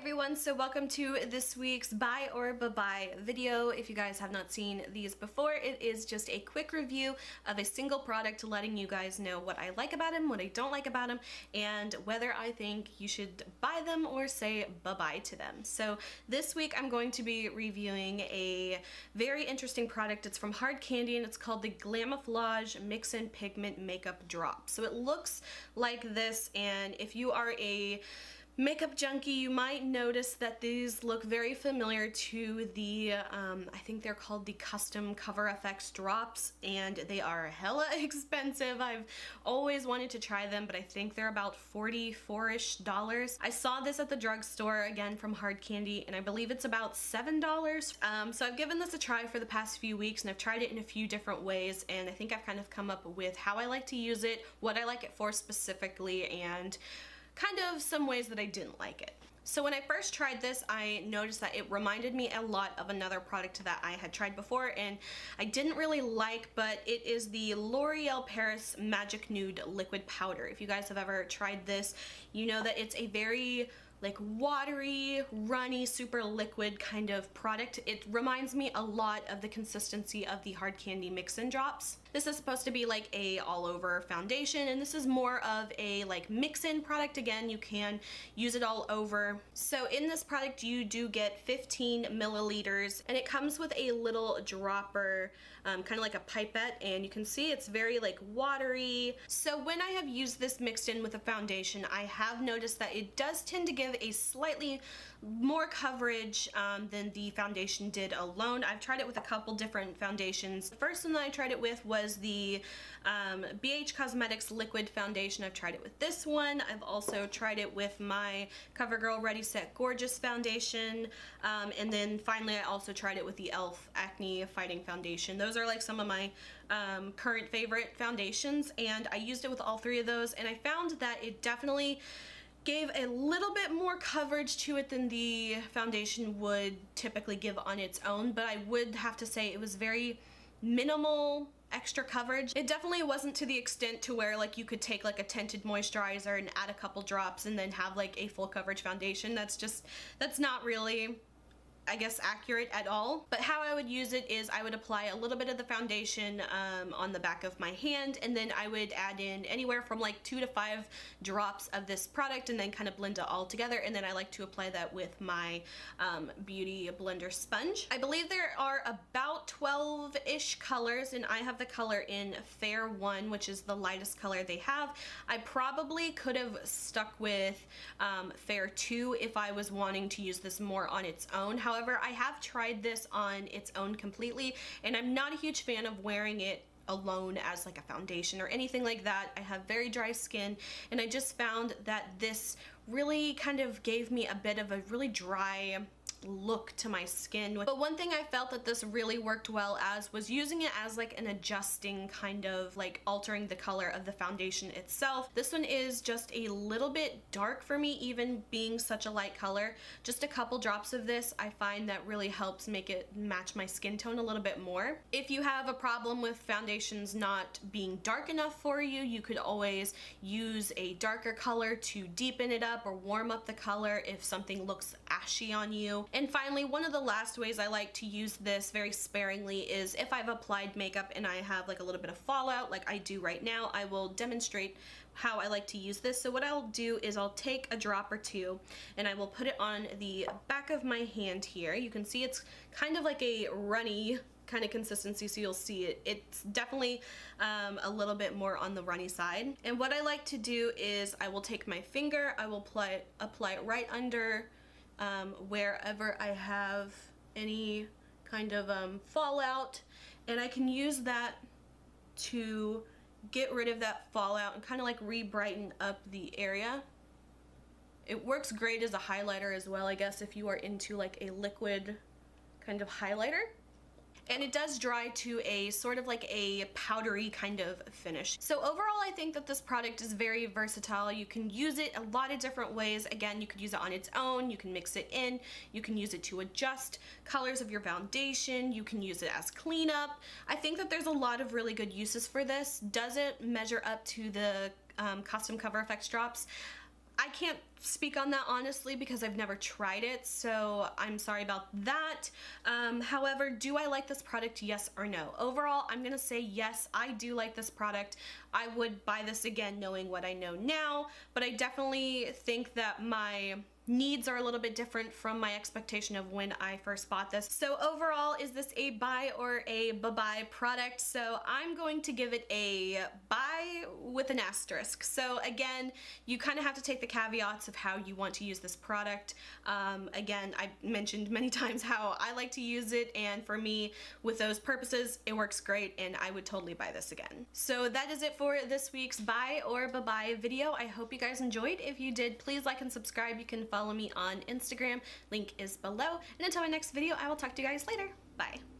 everyone, so welcome to this week's buy or bye-bye video. If you guys have not seen these before, it is just a quick review of a single product, letting you guys know what I like about them, what I don't like about them, and whether I think you should buy them or say bye-bye to them. So this week I'm going to be reviewing a very interesting product. It's from Hard Candy and it's called the Glamouflage Mix and Pigment Makeup Drop. So it looks like this, and if you are a makeup junkie, you might notice that these look very familiar to the, I think they're called the Custom Cover FX drops, and they are hella expensive. I've always wanted to try them, but I think they're about $44-ish. I saw this at the drugstore, again from Hard Candy, and I believe it's about $7. So I've given this a try for the past few weeks, and I've tried it in a few different ways, and I think I've kind of come up with how I like to use it, what I like it for specifically, and kind of some ways that I didn't like it. So when I first tried this, I noticed that it reminded me a lot of another product that I had tried before and I didn't really like, but it is the L'Oreal Paris Magic Nude Liquid Powder. If you guys have ever tried this, you know that it's a very like watery, runny, super liquid kind of product. It reminds me a lot of the consistency of the Hard Candy mix-in drops. This is supposed to be like a all-over foundation, and this is more of a like mix-in product. Again, you can use it all over. So in this product you do get 15 milliliters, and it comes with a little dropper, kind of like a pipette, and you can see it's very like watery. So when I have used this mixed in with a foundation, I have noticed that it does tend to give a slightly more coverage than the foundation did alone. I've tried it with a couple different foundations. The first one that I tried it with was the BH Cosmetics Liquid Foundation. I've tried it with this one. I've also tried it with my CoverGirl Ready Set Gorgeous foundation, and then finally I also tried it with the e.l.f. Acne Fighting Foundation. Those are like some of my current favorite foundations, and I used it with all three of those, and I found that it definitely gave a little bit more coverage to it than the foundation would typically give on its own, but I would have to say it was very minimal extra coverage. It definitely wasn't to the extent to where like you could take like a tinted moisturizer and add a couple drops and then have like a full coverage foundation. That's not really, I guess, accurate at all. But how I would use it is I would apply a little bit of the foundation on the back of my hand, and then I would add in anywhere from like 2 to 5 drops of this product and then kind of blend it all together, and then I like to apply that with my beauty blender sponge. I believe there are about 12-ish colors, and I have the color in Fair 1, which is the lightest color they have. I probably could have stuck with Fair 2 if I was wanting to use this more on its own. However, I have tried this on its own completely, and I'm not a huge fan of wearing it alone as like a foundation or anything like that. I have very dry skin, and I just found that this really kind of gave me a bit of a really dry look to my skin. But one thing I felt that this really worked well as was using it as like an adjusting, kind of like altering the color of the foundation itself. This one is just a little bit dark for me, even being such a light color. Just a couple drops of this I find that really helps make it match my skin tone a little bit more. If you have a problem with foundations not being dark enough for you, you could always use a darker color to deepen it up or warm up the color if something looks ashy on you. And finally, one of the last ways I like to use this very sparingly is if I've applied makeup and I have like a little bit of fallout like I do right now. I will demonstrate how I like to use this. So what I'll do is I'll take a drop or two and I will put it on the back of my hand here. You can see it's kind of like a runny kind of consistency, so you'll see it's definitely a little bit more on the runny side. And what I like to do is I will take my finger, I will apply it right under wherever I have any kind of fallout, and I can use that to get rid of that fallout and kind of like re-brighten up the area. It works great as a highlighter as well, I guess, if you are into like a liquid kind of highlighter. And it does dry to a sort of like a powdery kind of finish. So overall, I think that this product is very versatile. You can use it a lot of different ways. Again, you could use it on its own, you can mix it in, you can use it to adjust colors of your foundation, you can use it as cleanup. I think that there's a lot of really good uses for this. Does it measure up to the Custom Cover FX drops? I can't speak on that honestly because I've never tried it, so I'm sorry about that. However, do I like this product, yes or no? Overall, I'm gonna say yes, I do like this product. I would buy this again knowing what I know now, but I definitely think that my needs are a little bit different from my expectation of when I first bought this. So overall, is this a buy or a bye-bye product? So I'm going to give it a buy with an asterisk. So again, you kind of have to take the caveats of how you want to use this product. Again, I mentioned many times how I like to use it, and for me, with those purposes, it works great and I would totally buy this again. So that is it for this week's buy or bye-bye video. I hope you guys enjoyed. If you did, please like and subscribe. You can follow me on Instagram, link is below. And until my next video, I will talk to you guys later. Bye.